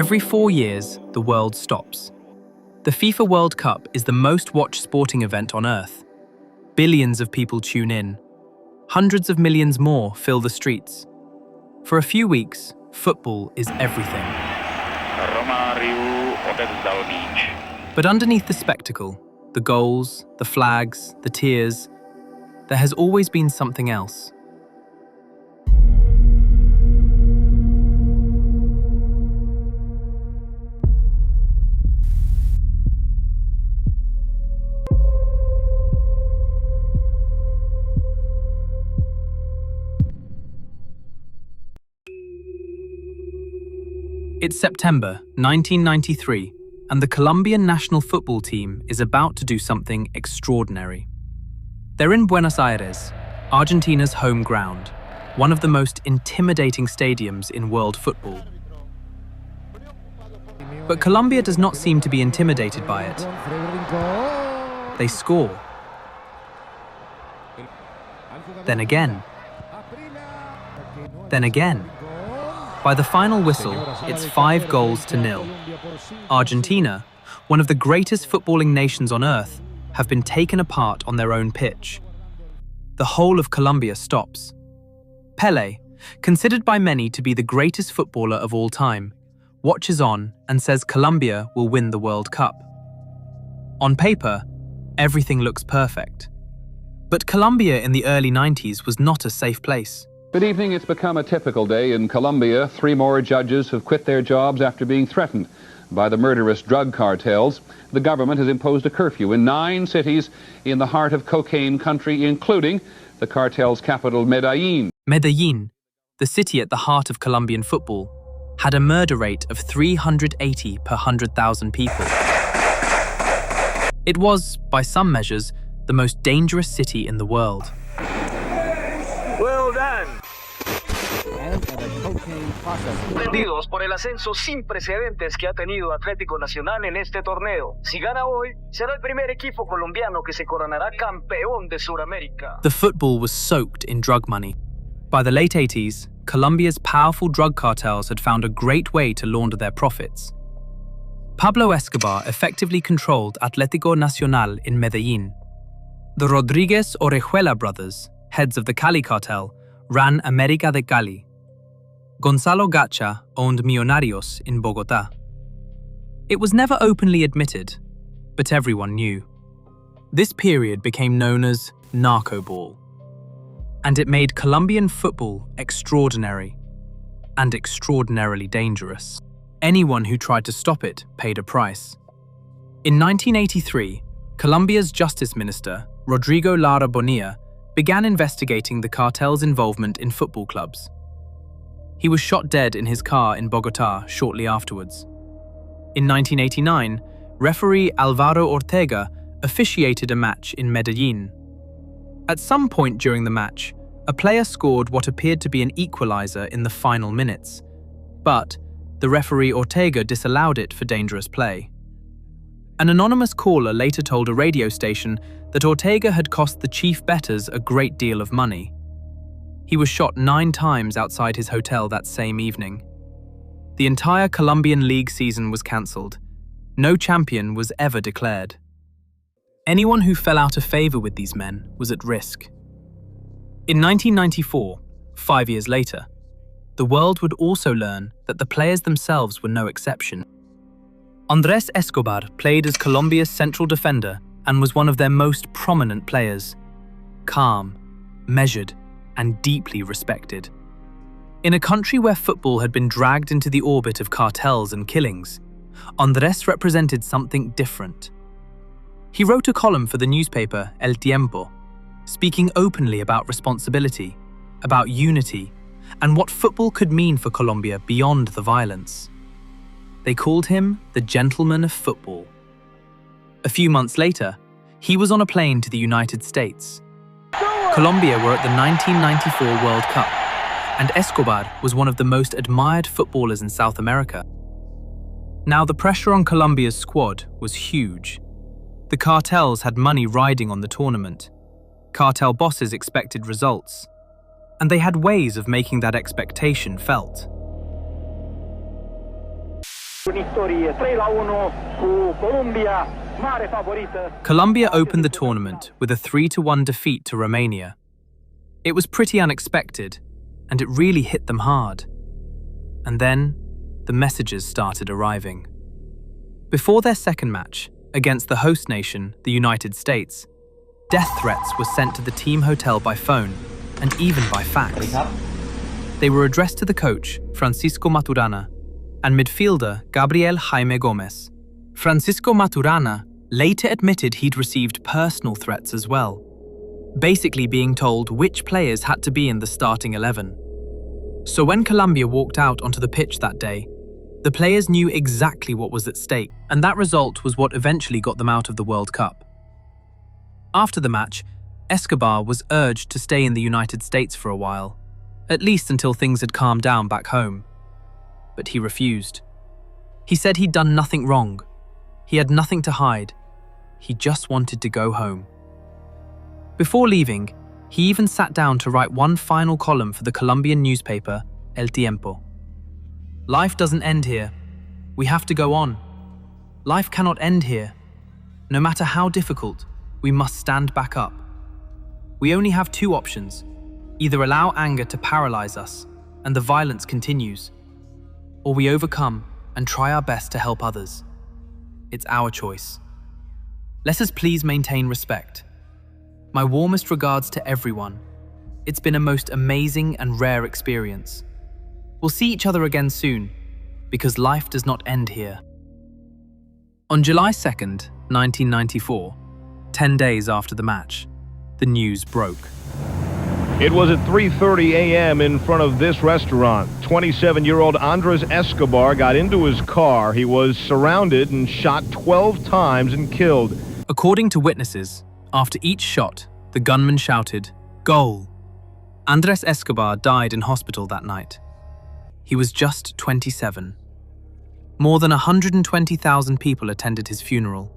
Every 4 years, the world stops. The FIFA World Cup is the most watched sporting event on Earth. Billions of people tune in. Hundreds of millions more fill the streets. For a few weeks, football is everything. But underneath the spectacle, the goals, the flags, the tears, there has always been something else. It's September 1993, and the Colombian national football team is about to do something extraordinary. They're in Buenos Aires, Argentina's home ground, one of the most intimidating stadiums in world football. But Colombia does not seem to be intimidated by it. They score. Then again. Then again. By the final whistle, it's 5-0. Argentina, one of the greatest footballing nations on earth, have been taken apart on their own pitch. The whole of Colombia stops. Pelé, considered by many to be the greatest footballer of all time, watches on and says Colombia will win the World Cup. On paper, everything looks perfect. But Colombia in the early 90s was not a safe place. Good evening. It's become a typical day in Colombia. 3 more judges have quit their jobs after being threatened by the murderous drug cartels. The government has imposed a curfew in 9 cities in the heart of cocaine country, including the cartel's capital, Medellin. Medellin, the city at the heart of Colombian football, had a murder rate of 380 per 100,000 people. It was, by some measures, the most dangerous city in the world. Well done. Sorprendidos por el ascenso sin precedentes que ha tenido Atlético Nacional en este torneo. Si gana hoy, será el primer equipo colombiano que se coronará campeón de Sudamérica. The football was soaked in drug money. By the late 80s, Colombia's powerful drug cartels had found a great way to launder their profits. Pablo Escobar effectively controlled Atlético Nacional in Medellin. The Rodríguez Orejuela brothers, heads of the Cali cartel, ran América de Cali. Gonzalo Gacha owned Millonarios in Bogotá. It was never openly admitted, but everyone knew. This period became known as Narco Ball, and it made Colombian football extraordinary and extraordinarily dangerous. Anyone who tried to stop it paid a price. In 1983, Colombia's Justice Minister, Rodrigo Lara Bonilla, began investigating the cartel's involvement in football clubs. He was shot dead in his car in Bogotá shortly afterwards. In 1989, referee Alvaro Ortega officiated a match in Medellin. At some point during the match, a player scored what appeared to be an equalizer in the final minutes, but the referee Ortega disallowed it for dangerous play. An anonymous caller later told a radio station that Ortega had cost the chief bettors a great deal of money. He was shot 9 times outside his hotel that same evening. The entire Colombian league season was cancelled. No champion was ever declared. Anyone who fell out of favour with these men was at risk. In 1994, 5 years later, the world would also learn that the players themselves were no exception. Andrés Escobar played as Colombia's central defender and was one of their most prominent players. Calm, measured, and deeply respected. In a country where football had been dragged into the orbit of cartels and killings, Andrés represented something different. He wrote a column for the newspaper El Tiempo, speaking openly about responsibility, about unity, and what football could mean for Colombia beyond the violence. They called him the Gentleman of Football. A few months later, he was on a plane to the United States. Colombia were at the 1994 World Cup, and Escobar was one of the most admired footballers in South America. Now the pressure on Colombia's squad was huge. The cartels had money riding on the tournament. Cartel bosses expected results, and they had ways of making that expectation felt. Colombia opened the tournament with a 3-1 defeat to Romania. It was pretty unexpected, and it really hit them hard. And then, the messages started arriving. Before their second match, against the host nation, the United States, death threats were sent to the team hotel by phone, and even by fax. They were addressed to the coach, Francisco Maturana, and midfielder Gabriel Jaime Gomez. Francisco Maturana later admitted he'd received personal threats as well, basically being told which players had to be in the starting 11. So when Colombia walked out onto the pitch that day, the players knew exactly what was at stake, and that result was what eventually got them out of the World Cup. After the match, Escobar was urged to stay in the United States for a while, at least until things had calmed down back home. But he refused. He said he'd done nothing wrong. He had nothing to hide. He just wanted to go home. Before leaving, he even sat down to write one final column for the Colombian newspaper, El Tiempo. Life doesn't end here. We have to go on. Life cannot end here. No matter how difficult, we must stand back up. We only have two options. Either allow anger to paralyze us, and the violence continues, or we overcome and try our best to help others. It's our choice. Let us please maintain respect. My warmest regards to everyone. It's been a most amazing and rare experience. We'll see each other again soon, because life does not end here. On July 2nd, 1994, 10 days after the match, the news broke. It was at 3:30 a.m. in front of this restaurant. 27-year-old Andres Escobar got into his car. He was surrounded and shot 12 times and killed. According to witnesses, after each shot, the gunman shouted, "Goal!" Andres Escobar died in hospital that night. He was just 27. More than 120,000 people attended his funeral.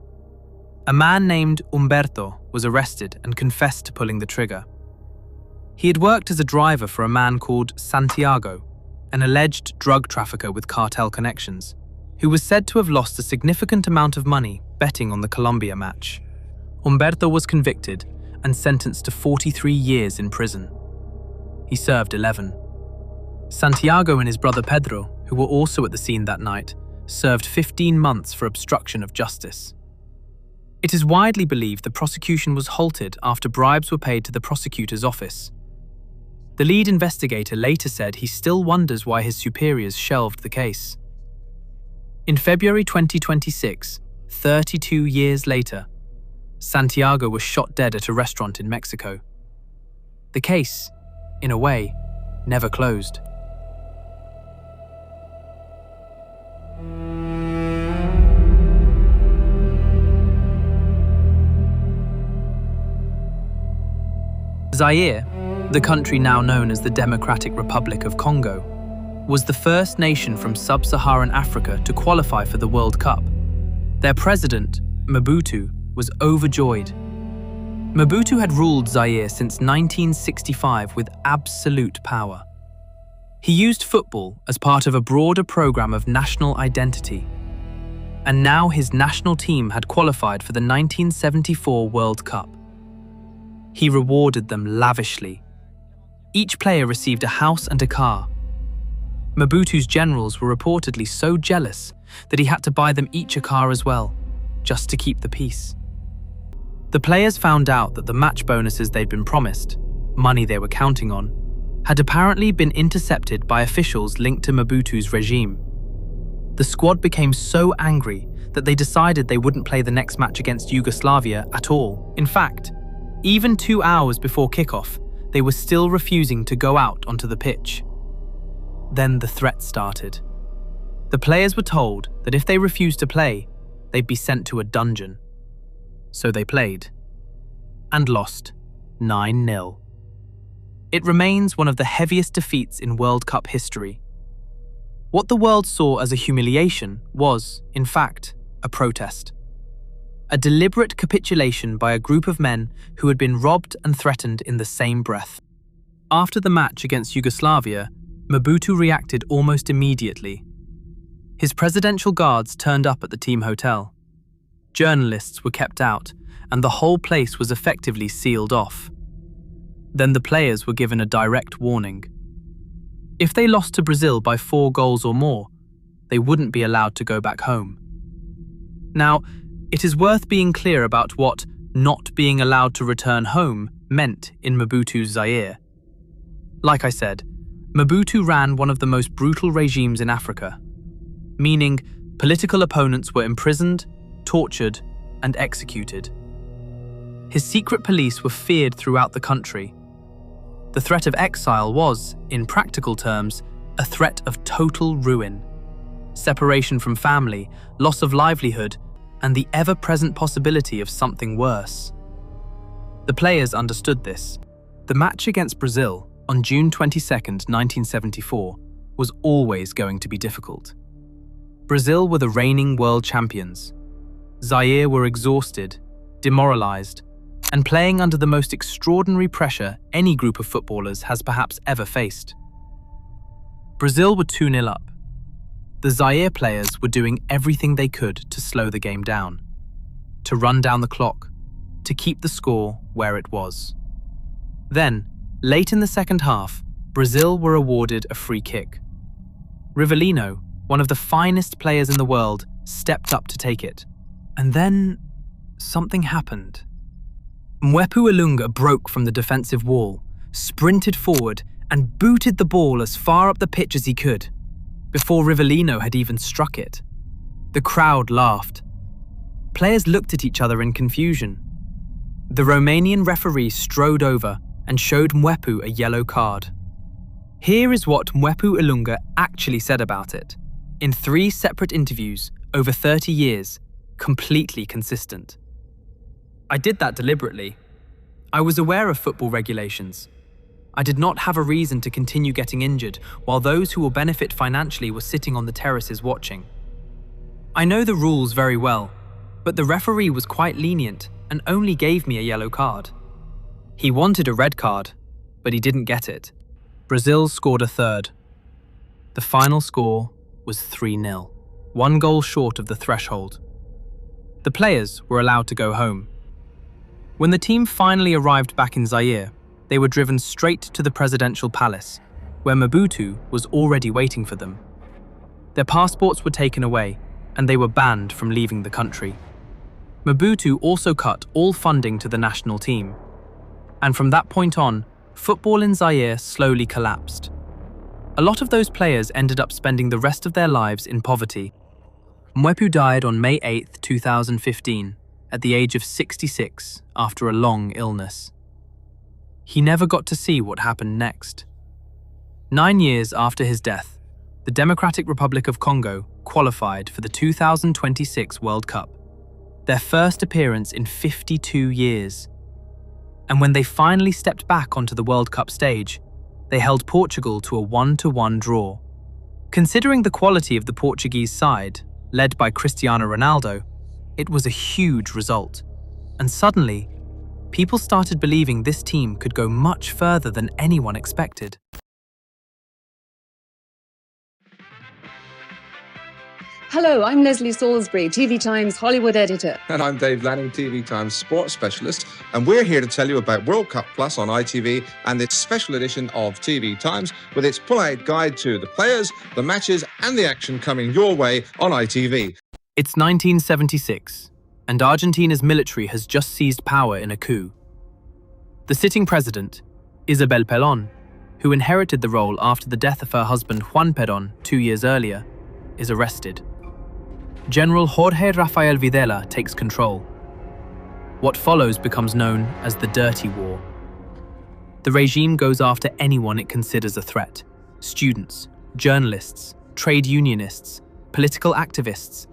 A man named Humberto was arrested and confessed to pulling the trigger. He had worked as a driver for a man called Santiago, an alleged drug trafficker with cartel connections, who was said to have lost a significant amount of money betting on the Colombia match. Humberto was convicted and sentenced to 43 years in prison. He served 11. Santiago and his brother Pedro, who were also at the scene that night, served 15 months for obstruction of justice. It is widely believed the prosecution was halted after bribes were paid to the prosecutor's office. The lead investigator later said he still wonders why his superiors shelved the case. In February 2026, 32 years later, Santiago was shot dead at a restaurant in Mexico. The case, in a way, never closed. Zaire, the country now known as the Democratic Republic of Congo, was the first nation from sub-Saharan Africa to qualify for the World Cup. Their president, Mobutu, was overjoyed. Mobutu had ruled Zaire since 1965 with absolute power. He used football as part of a broader program of national identity. And now his national team had qualified for the 1974 World Cup. He rewarded them lavishly. Each player received a house and a car. Mobutu's generals were reportedly so jealous that he had to buy them each a car as well, just to keep the peace. The players found out that the match bonuses they'd been promised, money they were counting on, had apparently been intercepted by officials linked to Mobutu's regime. The squad became so angry that they decided they wouldn't play the next match against Yugoslavia at all. In fact, even 2 hours before kickoff, they were still refusing to go out onto the pitch. Then the threat started. The players were told that if they refused to play, they'd be sent to a dungeon. So they played, and lost 9-0. It remains one of the heaviest defeats in World Cup history. What the world saw as a humiliation was, in fact, a protest. A deliberate capitulation by a group of men who had been robbed and threatened in the same breath. After the match against Yugoslavia, Mobutu reacted almost immediately. His presidential guards turned up at the team hotel. Journalists were kept out, and the whole place was effectively sealed off. Then the players were given a direct warning. If they lost to Brazil by 4 goals or more, they wouldn't be allowed to go back home. Now, it is worth being clear about what not being allowed to return home meant in Mobutu's Zaire. Like I said, Mobutu ran one of the most brutal regimes in Africa, meaning political opponents were imprisoned, tortured, and executed. His secret police were feared throughout the country. The threat of exile was, in practical terms, a threat of total ruin. Separation from family, loss of livelihood, and the ever-present possibility of something worse. The players understood this. The match against Brazil on June 22, 1974, was always going to be difficult. Brazil were the reigning world champions. Zaire were exhausted, demoralized, and playing under the most extraordinary pressure any group of footballers has perhaps ever faced. Brazil were 2-0 up. The Zaire players were doing everything they could to slow the game down, to run down the clock, to keep the score where it was. Then, late in the second half, Brazil were awarded a free kick. Rivellino, one of the finest players in the world, stepped up to take it. And then, something happened. Mwepu Ilunga broke from the defensive wall, sprinted forward, and booted the ball as far up the pitch as he could, before Rivellino had even struck it. The crowd laughed. Players looked at each other in confusion. The Romanian referee strode over and showed Mwepu a yellow card. Here is what Mwepu Ilunga actually said about it, in 3 separate interviews over 30 years, completely consistent. I did that deliberately. I was aware of football regulations. I did not have a reason to continue getting injured while those who will benefit financially were sitting on the terraces watching. I know the rules very well, but the referee was quite lenient and only gave me a yellow card. He wanted a red card, but he didn't get it. Brazil scored a third. The final score was 3-0, 1 goal short of the threshold. The players were allowed to go home. When the team finally arrived back in Zaire, they were driven straight to the presidential palace, where Mobutu was already waiting for them. Their passports were taken away, and they were banned from leaving the country. Mobutu also cut all funding to the national team. And from that point on, football in Zaire slowly collapsed. A lot of those players ended up spending the rest of their lives in poverty. Mwepu died on May 8, 2015, at the age of 66 after a long illness. He never got to see what happened next. 9 years after his death, the Democratic Republic of Congo qualified for the 2026 World Cup, their first appearance in 52 years. And when they finally stepped back onto the World Cup stage, they held Portugal to a 1-1 draw. Considering the quality of the Portuguese side, led by Cristiano Ronaldo, it was a huge result. And suddenly, people started believing this team could go much further than anyone expected. Hello, I'm Leslie Salisbury, TV Times Hollywood editor. And I'm Dave Lanning, TV Times sports specialist. And we're here to tell you about World Cup Plus on ITV and its special edition of TV Times with its pull-out guide to the players, the matches and the action coming your way on ITV. It's 1976, and Argentina's military has just seized power in a coup. The sitting president, Isabel Perón, who inherited the role after the death of her husband Juan Perón 2 years earlier, is arrested. General Jorge Rafael Videla takes control. What follows becomes known as the Dirty War. The regime goes after anyone it considers a threat: students, journalists, trade unionists, political activists,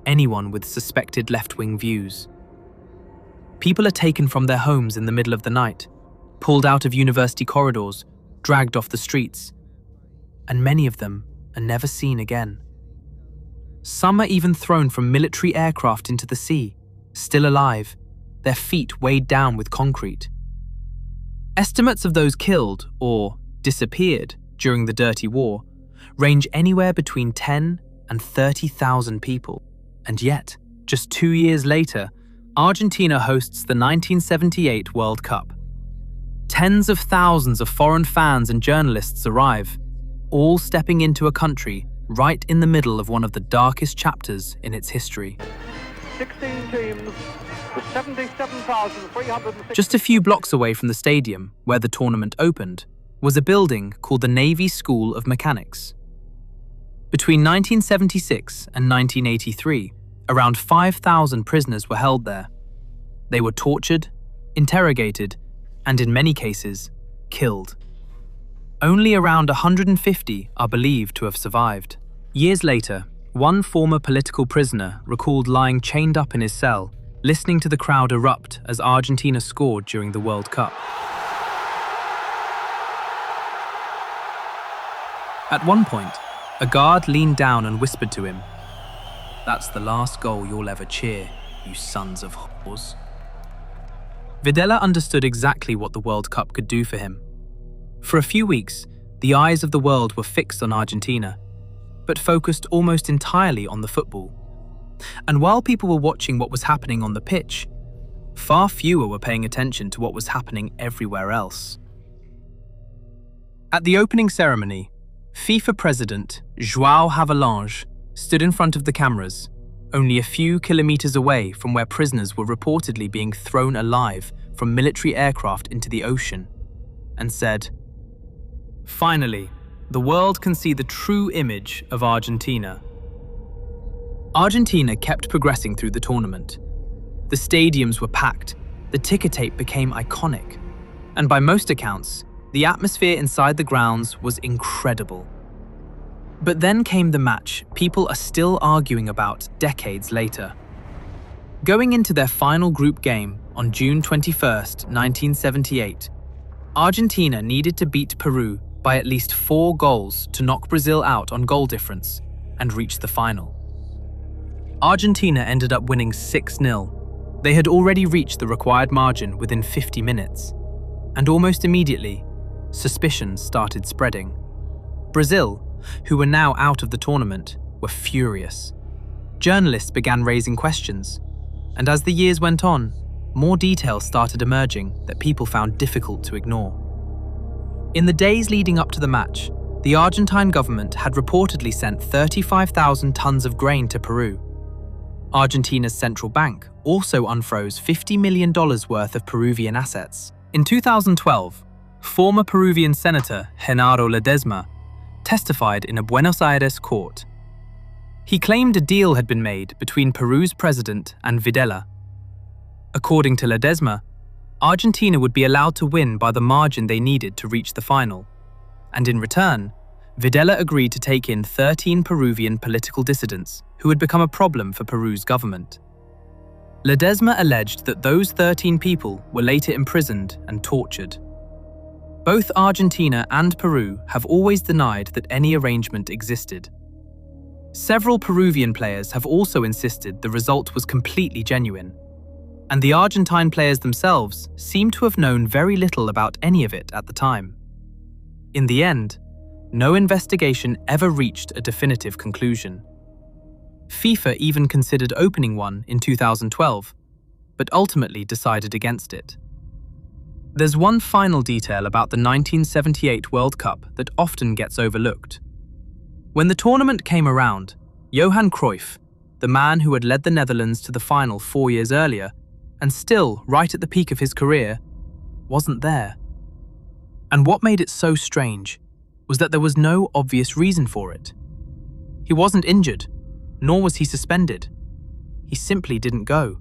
anyone with suspected left-wing views. People are taken from their homes in the middle of the night, pulled out of university corridors, dragged off the streets, and many of them are never seen again. Some are even thrown from military aircraft into the sea, still alive, their feet weighed down with concrete. Estimates of those killed or disappeared during the Dirty War range anywhere between 10 and 30,000 people. And yet, just 2 years later, Argentina hosts the 1978 World Cup. Tens of thousands of foreign fans and journalists arrive, all stepping into a country right in the middle of one of the darkest chapters in its history. 16 teams, the 77,360... Just a few blocks away from the stadium, where the tournament opened, was a building called the Navy School of Mechanics. Between 1976 and 1983, around 5,000 prisoners were held there. They were tortured, interrogated, and in many cases, killed. Only around 150 are believed to have survived. Years later, one former political prisoner recalled lying chained up in his cell, listening to the crowd erupt as Argentina scored during the World Cup. At one point, a guard leaned down and whispered to him, "That's the last goal you'll ever cheer, you sons of whores." Videla understood exactly what the World Cup could do for him. For a few weeks, the eyes of the world were fixed on Argentina, but focused almost entirely on the football. And while people were watching what was happening on the pitch, far fewer were paying attention to what was happening everywhere else. At the opening ceremony, FIFA president João Havelange stood in front of the cameras, only a few kilometers away from where prisoners were reportedly being thrown alive from military aircraft into the ocean, and said, "Finally, the world can see the true image of Argentina." Argentina kept progressing through the tournament. The stadiums were packed, the ticker tape became iconic, and by most accounts, the atmosphere inside the grounds was incredible. But then came the match people are still arguing about decades later. Going into their final group game on June 21, 1978, Argentina needed to beat Peru by at least 4 goals to knock Brazil out on goal difference and reach the final. Argentina ended up winning 6-0. They had already reached the required margin within 50 minutes, and almost immediately, suspicions started spreading. Brazil, who were now out of the tournament, were furious. Journalists began raising questions, and as the years went on, more details started emerging that people found difficult to ignore. In the days leading up to the match, the Argentine government had reportedly sent 35,000 tons of grain to Peru. Argentina's central bank also unfroze $50 million worth of Peruvian assets. In 2012, former Peruvian Senator Genaro Ledesma testified in a Buenos Aires court. He claimed a deal had been made between Peru's president and Videla. According to Ledesma, Argentina would be allowed to win by the margin they needed to reach the final, and in return, Videla agreed to take in 13 Peruvian political dissidents who had become a problem for Peru's government. Ledesma alleged that those 13 people were later imprisoned and tortured. Both Argentina and Peru have always denied that any arrangement existed. Several Peruvian players have also insisted the result was completely genuine, and the Argentine players themselves seem to have known very little about any of it at the time. In the end, no investigation ever reached a definitive conclusion. FIFA even considered opening one in 2012, but ultimately decided against it. There's one final detail about the 1978 World Cup that often gets overlooked. When the tournament came around, Johan Cruyff, the man who had led the Netherlands to the final 4 years earlier, and still right at the peak of his career, wasn't there. And what made it so strange was that there was no obvious reason for it. He wasn't injured, nor was he suspended. He simply didn't go.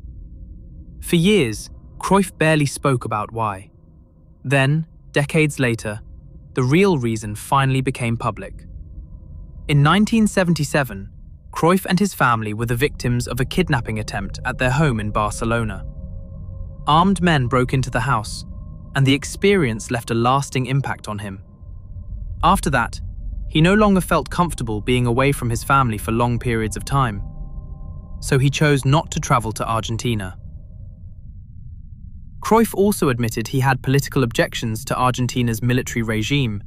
For years, Cruyff barely spoke about why. Then, decades later, the real reason finally became public. In 1977, Cruyff and his family were the victims of a kidnapping attempt at their home in Barcelona. Armed men broke into the house, and the experience left a lasting impact on him. After that, he no longer felt comfortable being away from his family for long periods of time, so he chose not to travel to Argentina. Cruyff also admitted he had political objections to Argentina's military regime,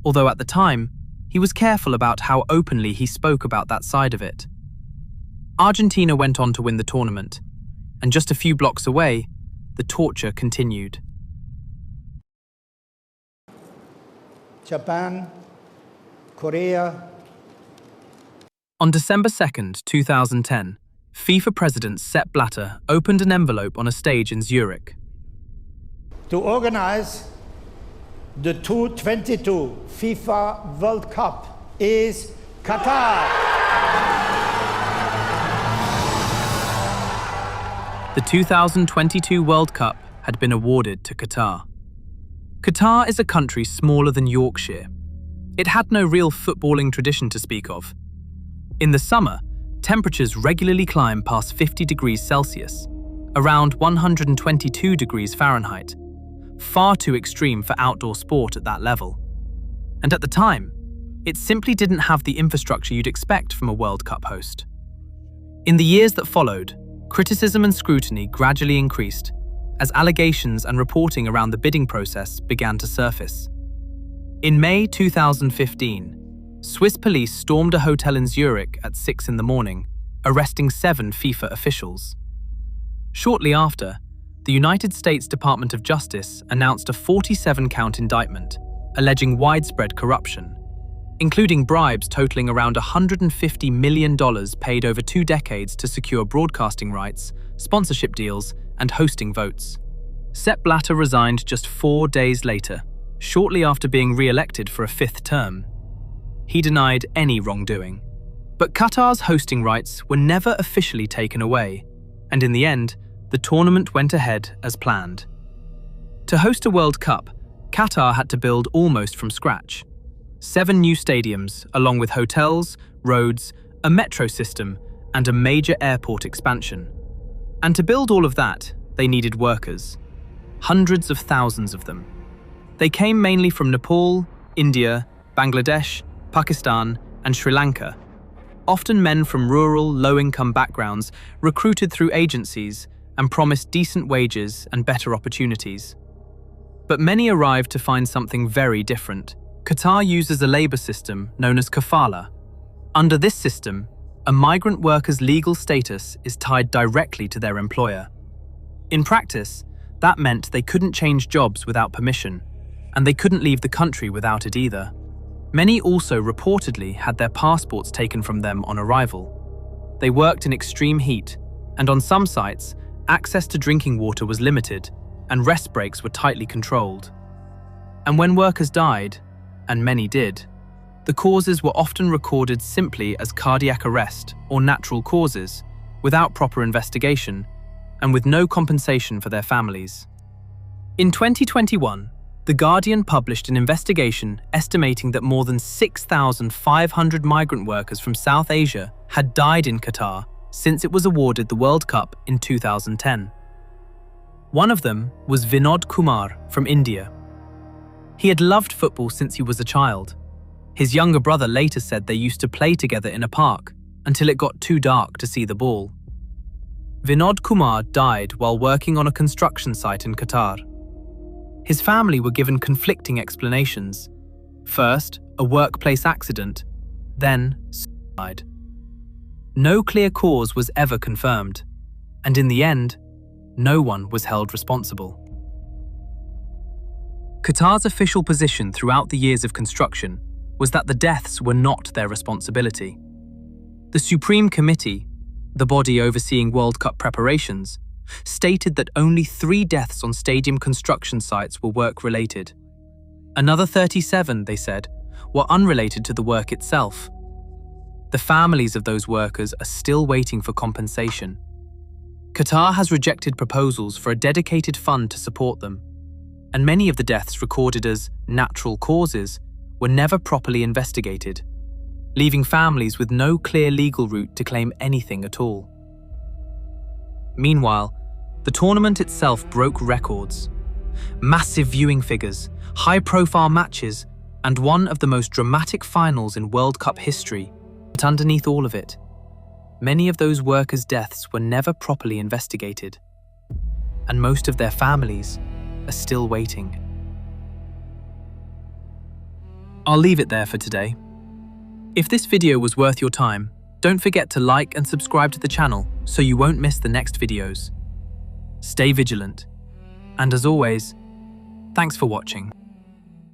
although at the time, he was careful about how openly he spoke about that side of it. Argentina went on to win the tournament, and just a few blocks away, the torture continued. Japan, Korea. On December 2nd, 2010, FIFA President Sepp Blatter opened an envelope on a stage in Zurich. To organize the 2022 FIFA World Cup is Qatar. The 2022 World Cup had been awarded to Qatar. Qatar is a country smaller than Yorkshire. It had no real footballing tradition to speak of. In the summer, temperatures regularly climb past 50 degrees Celsius, around 122 degrees Fahrenheit, far too extreme for outdoor sport at that level. And at the time, it simply didn't have the infrastructure you'd expect from a World Cup host. In the years that followed, criticism and scrutiny gradually increased as allegations and reporting around the bidding process began to surface. In May 2015, Swiss police stormed a hotel in Zurich at 6 in the morning, arresting 7 FIFA officials. Shortly after, the United States Department of Justice announced a 47-count indictment alleging widespread corruption, including bribes totaling around $150 million paid over 2 decades to secure broadcasting rights, sponsorship deals, and hosting votes. Sepp Blatter resigned just 4 days later, shortly after being re-elected for a 5th term. He denied any wrongdoing. But Qatar's hosting rights were never officially taken away, and in the end, the tournament went ahead as planned. To host a World Cup, Qatar had to build almost from scratch. 7 new stadiums, along with hotels, roads, a metro system, and a major airport expansion. And to build all of that, they needed workers. Hundreds of thousands of them. They came mainly from Nepal, India, Bangladesh, Pakistan, and Sri Lanka. Often men from rural, low-income backgrounds recruited through agencies and promised decent wages and better opportunities. But many arrived to find something very different. Qatar uses a labor system known as kafala. Under this system, a migrant worker's legal status is tied directly to their employer. In practice, that meant they couldn't change jobs without permission, and they couldn't leave the country without it either. Many also reportedly had their passports taken from them on arrival. They worked in extreme heat, and on some sites, access to drinking water was limited, and rest breaks were tightly controlled. And when workers died, and many did, the causes were often recorded simply as cardiac arrest or natural causes, without proper investigation, and with no compensation for their families. In 2021, The Guardian published an investigation estimating that more than 6,500 migrant workers from South Asia had died in Qatar since it was awarded the World Cup in 2010. One of them was Vinod Kumar from India. He had loved football since he was a child. His younger brother later said they used to play together in a park until it got too dark to see the ball. Vinod Kumar died while working on a construction site in Qatar. His family were given conflicting explanations. First, a workplace accident, then suicide. No clear cause was ever confirmed, and in the end, no one was held responsible. Qatar's official position throughout the years of construction was that the deaths were not their responsibility. The Supreme Committee, the body overseeing World Cup preparations, stated that only 3 deaths on stadium construction sites were work-related. Another 37, they said, were unrelated to the work itself. The families of those workers are still waiting for compensation. Qatar has rejected proposals for a dedicated fund to support them, and many of the deaths recorded as natural causes were never properly investigated, leaving families with no clear legal route to claim anything at all. Meanwhile, the tournament itself broke records. Massive viewing figures, high-profile matches, and one of the most dramatic finals in World Cup history. But underneath all of it, many of those workers' deaths were never properly investigated, and most of their families are still waiting. I'll leave it there for today. If this video was worth your time, don't forget to like and subscribe to the channel so you won't miss the next videos. Stay vigilant. And as always, thanks for watching.